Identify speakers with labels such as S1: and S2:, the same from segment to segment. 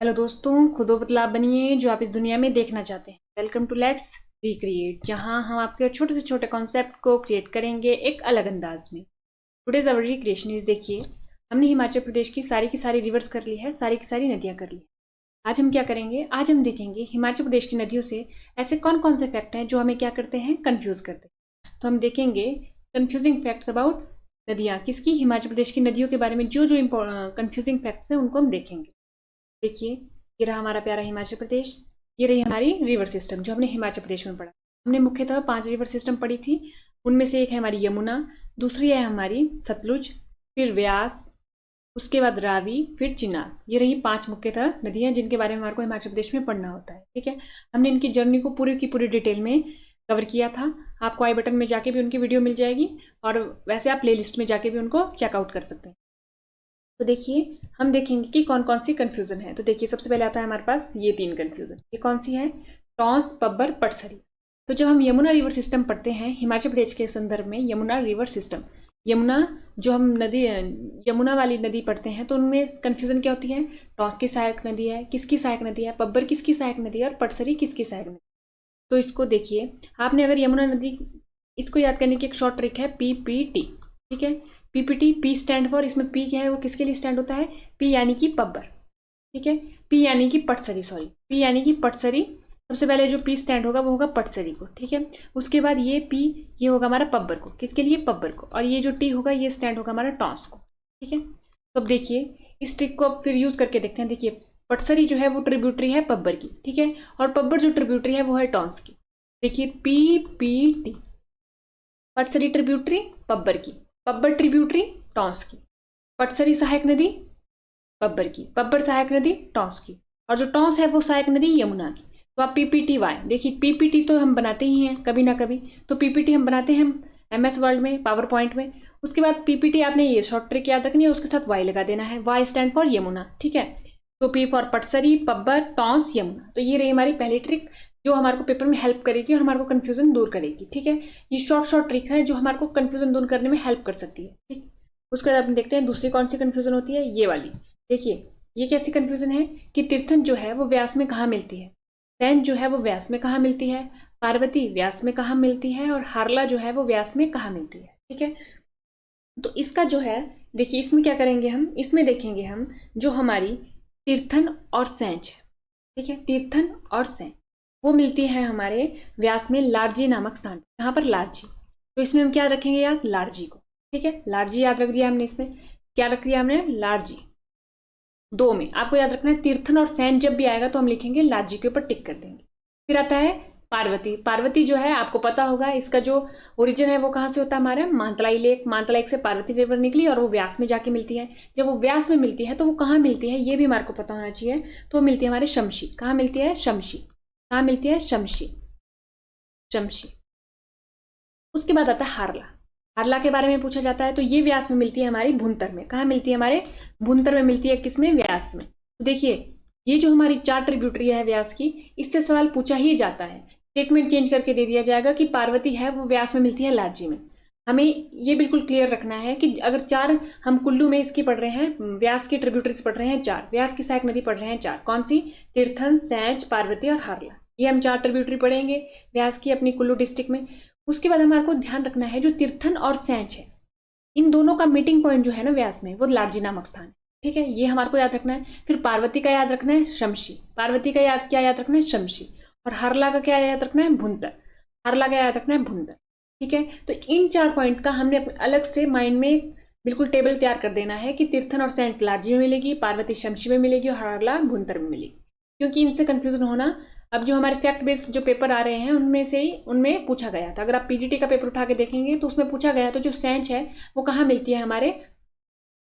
S1: Hello दोस्तों, खुद व बदलाव बनिए जो आप इस दुनिया में देखना चाहते हैं। वेलकम टू लेट्स रिक्रिएट, जहां हम आपके छोटे से छोटे कॉन्सेप्ट को क्रिएट करेंगे एक अलग अंदाज में। टुडेज आवर रिक्रिएशन इज, देखिए हमने हिमाचल प्रदेश की सारी रिवर्स कर ली है, सारी की सारी नदियां कर ली है। आज हम क्या करेंगे, आज हम देखेंगे हिमाचल प्रदेश की नदियों से ऐसे कौन कौन से फैक्ट हैं जो हमें क्या करते हैं, कंफ्यूज करते हैं। तो हम देखेंगे कंफ्यूजिंग फैक्ट्स अबाउट नदियां, किसकी, हिमाचल प्रदेश की नदियों के बारे में जो जो कंफ्यूजिंग फैक्ट्स हैं उनको हम देखेंगे। देखिए, ये रहा हमारा प्यारा हिमाचल प्रदेश, ये रही हमारी रिवर सिस्टम जो हमने हिमाचल प्रदेश में पढ़ा। हमने मुख्यतः 5 रिवर सिस्टम पढ़ी थी। उनमें से एक है हमारी यमुना, दूसरी है हमारी सतलुज, फिर व्यास, उसके बाद रावी, फिर चिनाब। ये रही 5 मुख्यतः नदियां जिनके बारे में हमारे को हिमाचल प्रदेश में पढ़ना होता है। ठीक है, हमने इनकी जर्नी को पूरी की पूरी डिटेल में कवर किया था। आपको आई बटन में जाके भी उनकी वीडियो मिल जाएगी, और वैसे आप प्ले लिस्ट में जाके भी उनको चेकआउट कर सकते हैं। तो देखिए, हम देखेंगे कि कौन कौन सी कंफ्यूजन है। तो देखिए, सबसे पहले आता है हमारे पास ये 3 कंफ्यूजन। ये कौन सी है, टॉन्स, पब्बर, पटसरी। तो जब हम यमुना रिवर सिस्टम पढ़ते हैं हिमाचल प्रदेश के संदर्भ में, यमुना रिवर सिस्टम, यमुना जो हम नदी, यमुना वाली नदी पढ़ते हैं, तो उनमें कंफ्यूजन क्या होती है, टॉन्स की सहायक नदी है, किसकी सहायक नदी है, पब्बर किसकी सहायक नदी है, और पटसरी किसकी सहायक नदी। तो इसको देखिए, आपने अगर यमुना नदी, इसको याद करने की एक शॉर्ट ट्रिक है, PPT। ठीक है, PPT, पी स्टैंड फॉर, इसमें पी क्या है, वो किसके लिए स्टैंड होता है, पी यानी कि पब्बर। ठीक है, पी यानी कि पटसरी, सॉरी, पी यानी कि पटसरी। सबसे पहले जो पी स्टैंड होगा वो होगा पटसरी को। ठीक है, उसके बाद ये पी, ये होगा हमारा पब्बर को, किसके लिए, पब्बर को। और ये जो टी होगा ये स्टैंड होगा हमारा टॉन्स को। ठीक है, तो अब देखिए इस ट्रिक को अब फिर यूज करके देखते हैं। देखिए, पटसरी जो है वो ट्रिब्यूटरी है पब्बर की। ठीक है, और पब्बर जो ट्रिब्यूटरी है वो है टॉन्स की। देखिए, PPT, पटसरी ट्रिब्यूटरी पब्बर की, पब्बर ट्रिब्यूटरी टॉन्स की, पटसरी सहायक नदी पब्बर की, पब्बर सहायक नदी टॉन्स की, और जो टॉन्स है वो सहायक नदी यमुना की। तो आप PPTY देखिए, PPT तो हम बनाते ही हैं कभी ना कभी, तो PPT हम बनाते हैं MS वर्ड में, पावर पॉइंट में। उसके बाद PPT आपने ये शॉर्ट ट्रिक याद रखनी है, उसके साथ Y लगा देना है, Y स्टैंड फॉर यमुना। ठीक है, तो P फॉर पटसरी, पब्बर, टॉन्स, यमुना। तो ये रही हमारी पहली ट्रिक जो हमारे को पेपर में हेल्प करेगी और हमारे को कंफ्यूजन दूर करेगी। ठीक है, ये शॉर्ट शॉर्ट ट्रिक है जो हमारे को कंफ्यूजन दूर करने में हेल्प कर सकती है। ठीक, उसके बाद हम देखते हैं दूसरी कौन सी कंफ्यूजन होती है, ये वाली। देखिए, ये कैसी कंफ्यूजन है कि तीर्थन जो है वो व्यास में कहाँ मिलती है, सैन जो है वो व्यास में कहाँ मिलती है, पार्वती व्यास में कहाँ मिलती है, और हारला जो है वो व्यास में कहाँ मिलती है। ठीक है, तो इसका जो है, देखिए इसमें क्या करेंगे हम, इसमें देखेंगे हम जो हमारी तीर्थन और सैंज है। ठीक है, तीर्थन और सैंज वो मिलती है हमारे व्यास में लारजी नामक स्थान, यहाँ पर लारजी। तो इसमें हम क्या रखेंगे यार, लारजी को। ठीक है, लारजी याद रख दिया हमने। इसमें क्या रख दिया हमने, लारजी। 2 में आपको याद रखना है, तीर्थन और सैन जब भी आएगा तो हम लिखेंगे लारजी के ऊपर टिक कर देंगे। फिर आता है पार्वती। पार्वती जो है आपको पता होगा, इसका जो ओरिजिन है वो कहाँ से होता है, हमारा मानतलाई लेक। मानतलाई लेक से पार्वती रिवर निकली और वो व्यास में जाके मिलती है। जब वो व्यास में मिलती है तो वो कहाँ मिलती है, ये भी हमारे को पता होना चाहिए। तो वो मिलती है हमारे शमशी। कहाँ मिलती है, शमशी। कहाँ मिलती है, शमशी, शमशी। उसके बाद आता है हारला। हारला के बारे में पूछा जाता है, तो ये व्यास में मिलती है हमारी भुंतर में। कहाँ मिलती है, हमारे भुंतर में मिलती है, किसमें, व्यास में। तो देखिए, ये जो हमारी 4 ट्रिब्यूटरी है व्यास की, इससे सवाल पूछा ही जाता है। स्टेटमेंट चेंज करके दे दिया जाएगा कि पार्वती है वो व्यास में मिलती है लारजी में। हमें ये बिल्कुल क्लियर रखना है कि अगर 4 हम कुल्लू में इसकी पढ़ रहे हैं, व्यास की ट्रिब्यूटरीज पढ़ रहे हैं 4, व्यास की सहायक नदी पढ़ रहे हैं 4, कौन सी, तीर्थन, सैंज, पार्वती और हारला। ये हम 4 ट्रिब्यूटरी पढ़ेंगे व्यास की अपनी कुल्लू डिस्ट्रिक्ट में। उसके बाद हमारे को ध्यान रखना है जो तीर्थन और सैंज है, इन दोनों का मीटिंग पॉइंट जो है ना व्यास में, वो लारजी नामक स्थान है। ठीक है, ये हमारे को याद रखना है। फिर पार्वती का याद रखना है, शमशी। पार्वती का क्या याद रखना है, शमशी। और हरला का क्या याद रखना है, भुंतर। हरला का याद रखना है, भुंतर। ठीक है, तो इन 4 पॉइंट का हमने अलग से माइंड में बिल्कुल टेबल तैयार कर देना है कि तीर्थन और सैंज लारजी में मिलेगी, पार्वती शमशी में मिलेगी, और हरला भुंतर में मिलेगी। क्योंकि इनसे कंफ्यूजन होना, अब जो हमारे फैक्ट बेस्ड जो पेपर आ रहे हैं उनमें से ही उनमें पूछा गया था। अगर आप PGT का पेपर उठा के देखेंगे तो उसमें पूछा गया, तो जो सैंज है वो कहाँ मिलती है, हमारे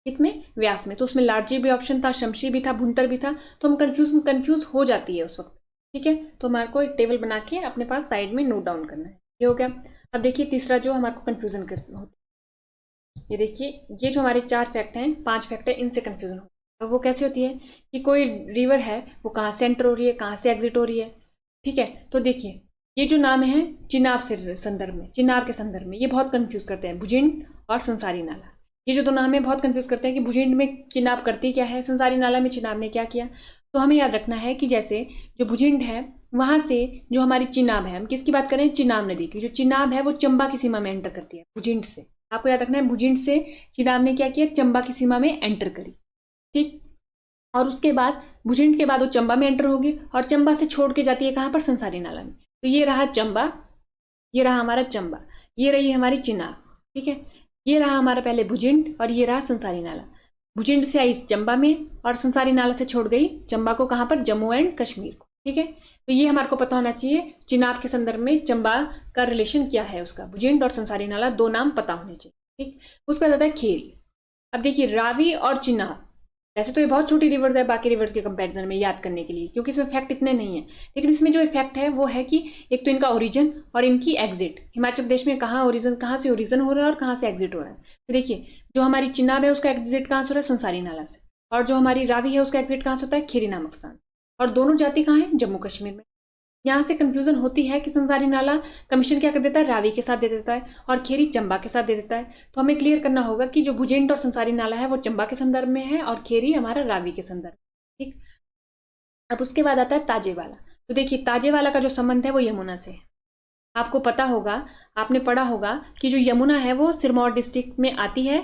S1: इसमें व्यास में। तो उसमें लारजी भी ऑप्शन था, शमशी भी था, भुंतर भी था। तो हम कंफ्यूज हो जाती है उस वक्त। ठीक है, तो हमारे को एक टेबल बना के अपने पास साइड में नोट डाउन करना है। ये हो गया। अब देखिए तीसरा जो हमारे को कंफ्यूजन होती है, ये देखिए, ये जो हमारे 4 फैक्ट हैं, 5 फैक्ट है, इनसे कंफ्यूजन होती है। अब वो कैसे होती है कि कोई रिवर है वो कहाँ से एंटर हो रही है, कहाँ से एग्जिट हो रही है। ठीक है, तो देखिए ये जो नाम है चिनाब से संदर्भ में, चिनाब के संदर्भ में, ये बहुत कंफ्यूज करते हैं, भुजिंड और संसारी नाला। ये जो 2 नाम है बहुत कंफ्यूज करते हैं कि भुजिंड में चिनाब करती क्या है, संसारी नाला में चिनाब ने क्या किया। तो हमें याद रखना है कि जैसे जो भुजिंड है वहां से जो हमारी चिनाब है, हम किसकी बात करें, चिनाब नदी की, जो चिनाब है वो चंबा की सीमा में एंटर करती है भुजिंड से। आपको याद रखना है भुजिंड से चिनाब ने क्या किया, चंबा की सीमा में एंटर करी, ठीक। और उसके बाद भुजिंड के बाद वो चंबा में एंटर होगी और चंबा से छोड़ के जाती है कहां पर, संसारी नाला में। तो ये रहा चंबा, ये रहा हमारा चंबा, ये रही हमारी चिनाब, ठीक है। ये रहा हमारा पहले भुजिंड और ये रहा संसारी नाला। भुजिंड से आई चंबा में और संसारी नाला से छोड़ गई चंबा को कहां पर, जम्मू एंड कश्मीर को, ठीक है। तो ये हमारे को पता होना चाहिए चिनाब के संदर्भ में चंबा का रिलेशन क्या है उसका, भुजिंड और संसारी नाला दो नाम पता होने चाहिए, ठीक। उसका ज्यादा है खेरी। अब देखिए रावी और चिनाब, वैसे तो ये बहुत छोटी रिवर्स है बाकी रिवर्स के कंपैरिजन में याद करने के लिए, क्योंकि इसमें फैक्ट इतने नहीं है, लेकिन इसमें जो इफेक्ट है वो है कि एक तो इनका ओरिजिन और इनकी एग्जिट, हिमाचल प्रदेश में कहाँ ओरिजिन, कहाँ से ओरिजिन हो रहा है और कहाँ से एग्जिट हो रहा है। तो देखिए जो हमारी चिनाब है उसका एग्जिट कहाँ से हो रहा है, संसारी नाला से, और जो हमारी रावी है उसका एग्जिट कहाँ से होता है, खेरी नामक स्थान, और दोनों जाति कहाँ है, जम्मू कश्मीर में। यहाँ से कंफ्यूजन होती है कि संसारी नाला कमीशन क्या कर देता है, रावी के साथ दे देता है और खेरी चंबा के साथ दे देता है। तो हमें क्लियर करना होगा कि जो भुजिंड और संसारी नाला है वो चंबा के संदर्भ में है और खेरी हमारा रावी के संदर्भ, ठीक। अब उसके बाद आता है ताजेवाला। तो देखिए ताजेवाला का जो संबंध है वो यमुना से है। आपको पता होगा, आपने पढ़ा होगा कि जो यमुना है वो सिरमौर डिस्ट्रिक्ट में आती है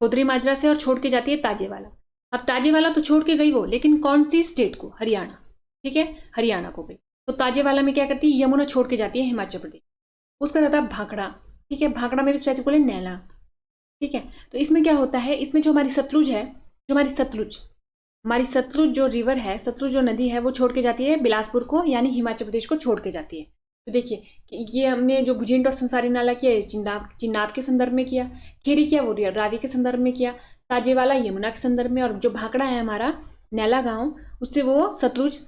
S1: खोदरी माजरा से और छोड़ के जाती है ताजेवाला। अब ताजेवाला तो छोड़ के गई वो, लेकिन कौन सी स्टेट को, हरियाणा, ठीक है, हरियाणा को गई। तो ताजेवाला में क्या करती है, यमुना छोड़ के जाती है हिमाचल प्रदेश। उसका जाता है भाखड़ा, ठीक है, भाखड़ा में भी स्पेसिफिक बोले नैला, ठीक है। तो इसमें क्या होता है, इसमें जो हमारी सतलुज है, जो हमारी सतलुज जो रिवर है, सतलुज जो नदी है वो छोड़ के जाती है बिलासपुर को, यानी हिमाचल प्रदेश को छोड़ के जाती है। तो देखिए ये हमने जो भुजिंड और संसारी नाला किया, चिनाब के संदर्भ में किया, खेरी किया वो रावी के संदर्भ में किया, ताजेवाला यमुना के संदर्भ में, और जो भाखड़ा है हमारा नैला गांव, उससे वो सतलुज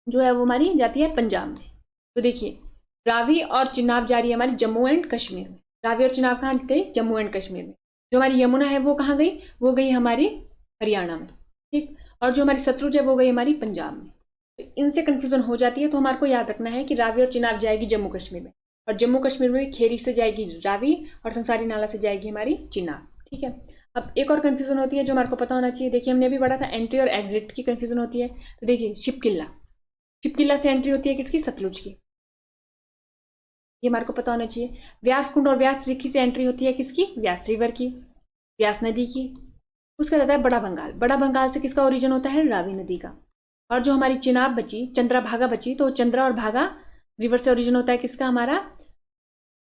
S1: जो है वो हमारी जाती है पंजाब में। तो देखिए रावी और चिनाब जा रही है हमारी जम्मू एंड कश्मीर में, रावी और चिनाब कहाँ गई, जम्मू एंड कश्मीर में। जो हमारी यमुना है वो कहाँ गई, वो गई हमारी हरियाणा में, ठीक। और जो हमारी सतलुज है वो गई हमारी पंजाब में। तो इनसे कंफ्यूजन हो जाती है, तो हमारे को याद रखना है कि रावी और चिनाब जाएगी जम्मू कश्मीर में, और जम्मू कश्मीर में खेरी से जाएगी रावी और संसारी नाला से जाएगी हमारी चिनाब, ठीक है। अब एक और कंफ्यूजन होती है जो हमारे को पता होना चाहिए, देखिए हमने अभी पढ़ा था एंट्री और एग्जिट की कंफ्यूजन होती है। तो देखिए शिपकिला से एंट्री होती है किसकी, सतलुज की, ये हमारे को पता होना चाहिए। व्यास कुंड और व्यास रिखी से एंट्री होती है किसकी, व्यास रिवर की, व्यास नदी की। उसका रहता है बड़ा बंगाल से किसका ओरिजिन होता है, रावी नदी का। और जो हमारी चिनाब बची, चंद्रा भागा बची, तो चंद्रा और भागा रिवर से ओरिजिन होता है किसका, हमारा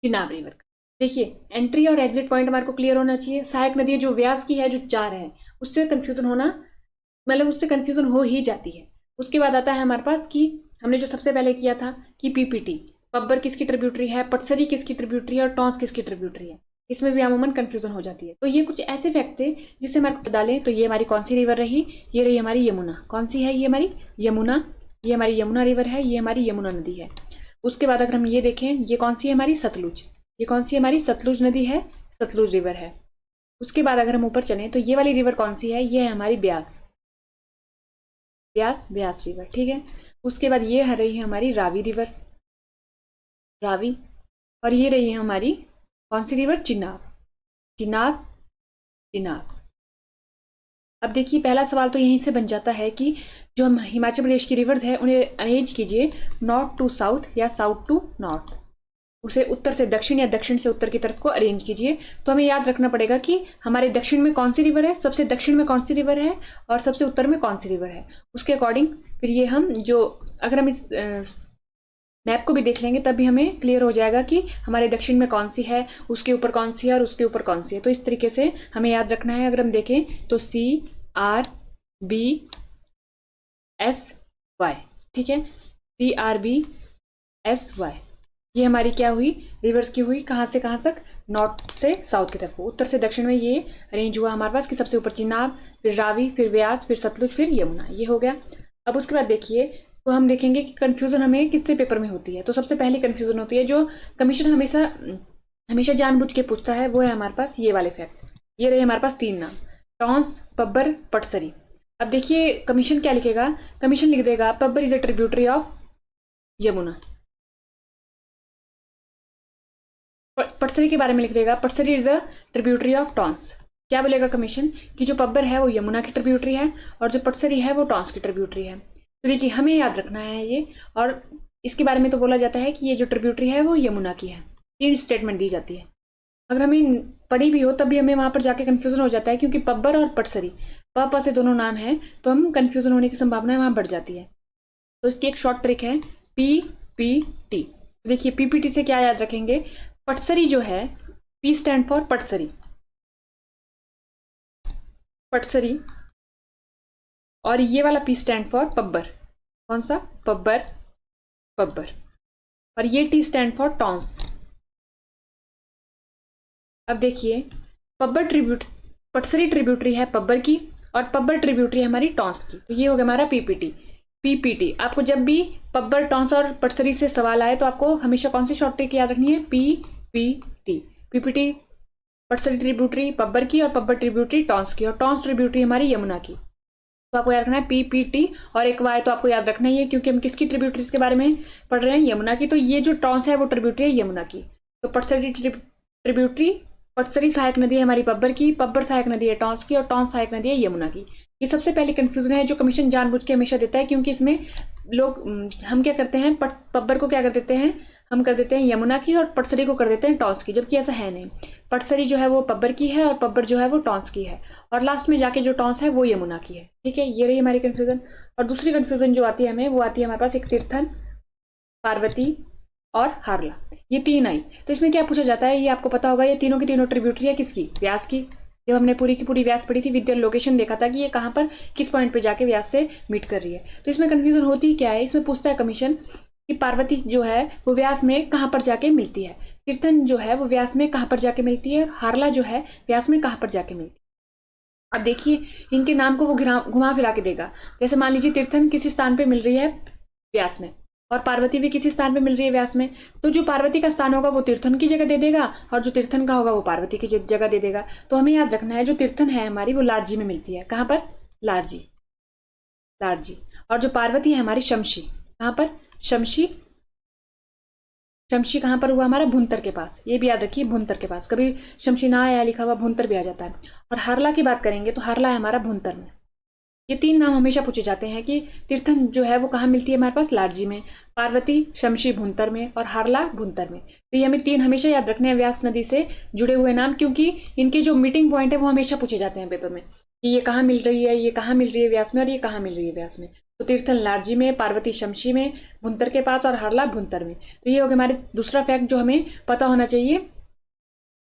S1: चिनाब रिवर का। देखिए एंट्री और एग्जिट पॉइंट हमारे को क्लियर होना चाहिए। सहायक नदी जो व्यास की है, जो 4 है, उससे कंफ्यूजन होना, मतलब उससे कंफ्यूजन हो ही जाती है। उसके बाद आता है हमारे पास कि हमने जो सबसे पहले किया था कि पीपीटी, पब्बर किसकी ट्रिब्यूटरी है, पटसरी किसकी ट्रिब्यूटरी है और टॉन्स किसकी ट्रिब्यूटरी है, इसमें भी अमूमन कंफ्यूजन हो जाती है। तो ये कुछ ऐसे फैक्ट थे जिससे हमारे डालें। तो ये हमारी कौन सी रिवर रही, ये रही हमारी यमुना। कौन सी है, ये हमारी यमुना, ये हमारी यमुना रिवर है, ये हमारी यमुना नदी है। उसके बाद अगर हम ये देखें, ये कौन सी है हमारी सतलुज, ये कौन सी हमारी सतलुज नदी है, सतलुज रिवर है। उसके बाद अगर हम ऊपर चलें तो ये वाली रिवर कौन सी है, ये है हमारी ब्यास रिवर, ठीक है। उसके बाद ये रही है हमारी रावी रिवर, रावी, और ये रही है हमारी कौन सी रिवर, चिनाब। अब देखिए पहला सवाल तो यहीं से बन जाता है कि जो हम हिमाचल प्रदेश की रिवर्स है उन्हें अरेंज कीजिए नॉर्थ टू साउथ या साउथ टू नॉर्थ, उसे उत्तर से दक्षिण या दक्षिण से उत्तर की तरफ को अरेंज कीजिए। तो हमें याद रखना पड़ेगा कि हमारे दक्षिण में कौन सी रिवर है, सबसे दक्षिण में कौन सी रिवर है और सबसे उत्तर में कौन सी रिवर है। उसके अकॉर्डिंग फिर ये हम जो, अगर हम इस मैप को भी देख लेंगे तब भी हमें क्लियर हो जाएगा कि हमारे दक्षिण में कौन सी है, उसके ऊपर कौन सी है और उसके ऊपर कौन सी है। तो इस तरीके से हमें याद रखना है। अगर हम देखें तो CRBSY, ठीक है, CRBSY, ये हमारी क्या हुई, रिवर्स की हुई, कहाँ से कहाँ तक, नॉर्थ से साउथ की तरफ। उत्तर से दक्षिण में ये अरेंज हुआ हमारे पास कि सबसे ऊपर चिनाब, फिर रावी, फिर व्यास, फिर सतलुज, फिर यमुना, ये हो गया। अब उसके बाद देखिए तो हम देखेंगे कि कंफ्यूजन हमें किससे पेपर में होती है। तो सबसे पहली कंफ्यूजन होती है जो कमीशन हमेशा जानबूझ के पूछता है, वो है हमारे पास ये वाले फैक्ट। ये रहे हमारे पास 3 नाम, टॉन्स, पब्बर, पटसरी। अब देखिए कमीशन क्या लिखेगा, कमीशन लिख देगा Pabbar is a tributary of Yamuna, Patsari के बारे में लिख देगा Patsari is a tributary of Tons, क्या बोलेगा कमीशन कि जो पब्बर है वो यमुना की ट्रिब्यूटरी है और जो पटसरी है वो टॉन्स की ट्रिब्यूटरी है। तो देखिए हमें याद रखना है ये, और इसके बारे में तो बोला जाता है कि ये जो ट्रिब्यूटरी है वो यमुना की है। 3 स्टेटमेंट दी जाती है। अगर हमें पढ़ी भी हो तब भी हमें वहां पर जाके कंफ्यूजन हो जाता है, क्योंकि पब्बर और पटसरी प से दोनों नाम है, तो हम कंफ्यूजन होने की संभावना वहां बढ़ जाती है। तो इसकी एक शॉर्ट ट्रिक है PPT। देखिए PPT से क्या याद रखेंगे, पटसरी जो है P स्टैंड फॉर पटसरी, पटसरी, और ये वाला P स्टैंड फॉर पब्बर, कौन सा, पब्बर, पब्बर, और ये T स्टैंड फॉर टॉन्स। अब देखिए पब्बर ट्रिब्यूट, पटसरी ट्रिब्यूटरी है पब्बर की और पब्बर ट्रिब्यूटरी है हमारी टॉन्स की। तो ये हो गया हमारा PPT। आपको जब भी पब्बर, टॉन्स और पटसरी से सवाल आए तो आपको हमेशा कौन सी शॉर्ट ट्रिक याद रखनी है, PPT, पटसरी ट्रिब्यूटरी पब्बर की और पब्बर ट्रिब्यूटरी टॉन्स की, और टॉन्स ट्रिब्यूटरी हमारी यमुना की। तो आपको याद रखना है PPT, और एक वाई तो आपको याद रखना ही है क्योंकि हम किसकी ट्रिब्यूटरीज के बारे में पढ़ रहे हैं, यमुना की। तो ये जो टॉन्स है वो ट्रिब्यूटरी है यमुना की। तो पटसरी ट्रिब्यूटरी, पटसरी सहायक नदी है हमारी पब्बर की, पब्बर सहायक नदी है टॉन्स की, और टॉन्स सहायक नदी है यमुना की। ये सबसे पहले कंफ्यूजन है जो कमीशन जानबूझ के हमेशा देता है, क्योंकि इसमें लोग, हम क्या करते हैं, पब्बर को क्या कर देते हैं, हम कर देते हैं यमुना की, और पटसरी को कर देते हैं टॉन्स की, जबकि ऐसा है नहीं। पटसरी जो है वो पब्बर की है और पब्बर जो है वो टॉन्स की है, और लास्ट में जाके जो टॉन्स है वो यमुना की है। ठीक है, ये रही हमारी कंफ्यूजन। और दूसरी कंफ्यूजन जो आती है हमें, वो आती है हमारे पास एक तीर्थन, पार्वती और हारला, ये 3 आई। तो इसमें क्या पूछा जाता है, ये आपको पता होगा, ये तीनों की तीनों ट्रिब्यूटरी है किसकी, व्यास की। जब हमने पूरी की पूरी व्यास पढ़ी थी, विद्या लोकेशन देखा था कि ये कहाँ पर किस पॉइंट पे जाके व्यास से मीट कर रही है। तो इसमें कंफ्यूजन होती क्या है, इसमें पूछता है कमीशन कि पार्वती जो है वो व्यास में कहाँ पर जाके मिलती है, तीर्थन जो है वो व्यास में कहाँ पर जाके मिलती है, हारला जो है व्यास में कहाँ पर जाके मिलती है। अब देखिए इनके नाम को वो घुमा फिरा के देगा। जैसे मान लीजिए तीर्थन किसी स्थान पे मिल रही है व्यास में, और पार्वती भी किसी स्थान पे मिल रही है व्यास में, तो जो पार्वती का स्थान होगा वो तीर्थन की जगह दे देगा, और जो तीर्थन का होगा वो पार्वती की जगह दे देगा। तो हमें याद रखना है जो तीर्थन है हमारी वो लारजी में मिलती है, कहाँ पर, लारजी, लारजी। और जो पार्वती है हमारी शमशी, कहाँ पर, शमशी, शमशी कहाँ पर हुआ हमारा, भुंतर के पास। ये भी याद रखिए, भुंतर के पास, कभी शमशी ना आया लिखा हुआ भुंतर भी आ जाता है। और हारला की बात करेंगे तो हारला है हमारा भुंतर में। ये 3 नाम हमेशा पूछे जाते हैं कि तीर्थन जो है वो कहाँ मिलती है हमारे पास, लारजी में, पार्वती शमशी भुंतर में, और हारला भुंतर में। तो ये हमें 3 हमेशा याद रखने हैं व्यास नदी से जुड़े हुए नाम, क्योंकि इनके जो मीटिंग पॉइंट है वो हमेशा पूछे जाते हैं पेपर में कि ये कहाँ मिल रही है, ये कहाँ मिल रही है व्यास में, और ये कहाँ मिल रही है व्यास में। तो तीर्थन लारजी में, पार्वती शमशी में, भुंतर के पास, और हारला भुंतर में। तो ये हो गया हमारे दूसरा फैक्ट जो हमें पता होना चाहिए,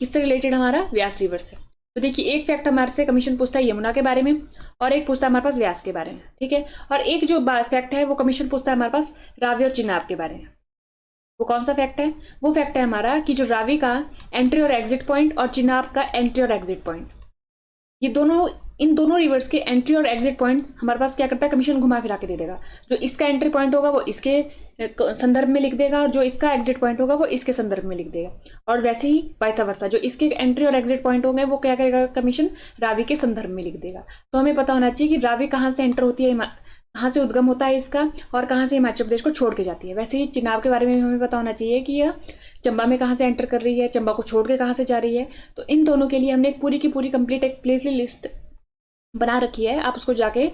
S1: किससे रिलेटेड, हमारा व्यास रिवर से। तो देखिए एक फैक्ट हमारे से कमीशन पूछता है यमुना के बारे में, और एक पूछता है हमारे पास व्यास के बारे में। ठीक है, और एक जो फैक्ट है वो कमीशन पूछता है हमारे पास रावी और चिनाब के बारे में। वो कौन सा फैक्ट है, वो फैक्ट है हमारा कि जो रावी का एंट्री और एग्जिट पॉइंट और चिनाब का एंट्री और एग्जिट पॉइंट, ये दोनों, इन दोनों रिवर्स के एंट्री और एग्जिट पॉइंट हमारे पास क्या करता है, कमीशन घुमा फिरा के दे देगा। जो इसका एंट्री पॉइंट होगा वो इसके संदर्भ में लिख देगा, और जो इसका एग्जिट पॉइंट होगा वो इसके संदर्भ में लिख देगा। और वैसे ही वाइस वर्सा, जो इसके एंट्री और एग्जिट पॉइंट होंगे वो क्या करेगा, कमीशन रावी के संदर्भ में लिख देगा। तो हमें पता होना चाहिए कि रावी कहाँ से एंटर होती है, कहाँ से उद्गम होता है इसका, और कहाँ से हिमाचल प्रदेश को छोड़ के जाती है। वैसे ही चिनाब के बारे में हमें पता होना चाहिए कि यह चंबा में कहाँ से एंटर कर रही है, चंबा को छोड़ के कहाँ से जा रही है। तो इन दोनों के लिए हमने एक पूरी की पूरी कंप्लीट एक प्लेस लिस्ट बना रखी है, आप उसको जाके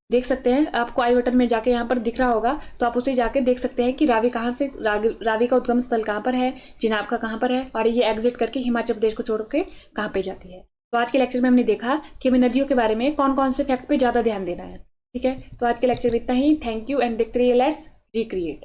S1: देख सकते हैं। आपको आई बटन में जाके यहाँ पर दिख रहा होगा, तो आप उसे जाके देख सकते हैं कि रावी कहाँ से, रावी का उद्गम स्थल कहाँ पर है, चिनाब का कहाँ पर है, और ये एग्जिट करके हिमाचल प्रदेश को छोड़ के कहाँ पे जाती है। तो आज के लेक्चर में हमने देखा कि हमें नदियों के बारे में कौन कौन से फैक्ट पे ज्यादा ध्यान देना है। ठीक है, तो आज के लेक्चर में इतना ही। थैंक यू एंड देखते रहिए लेट्स रिक्रिएट।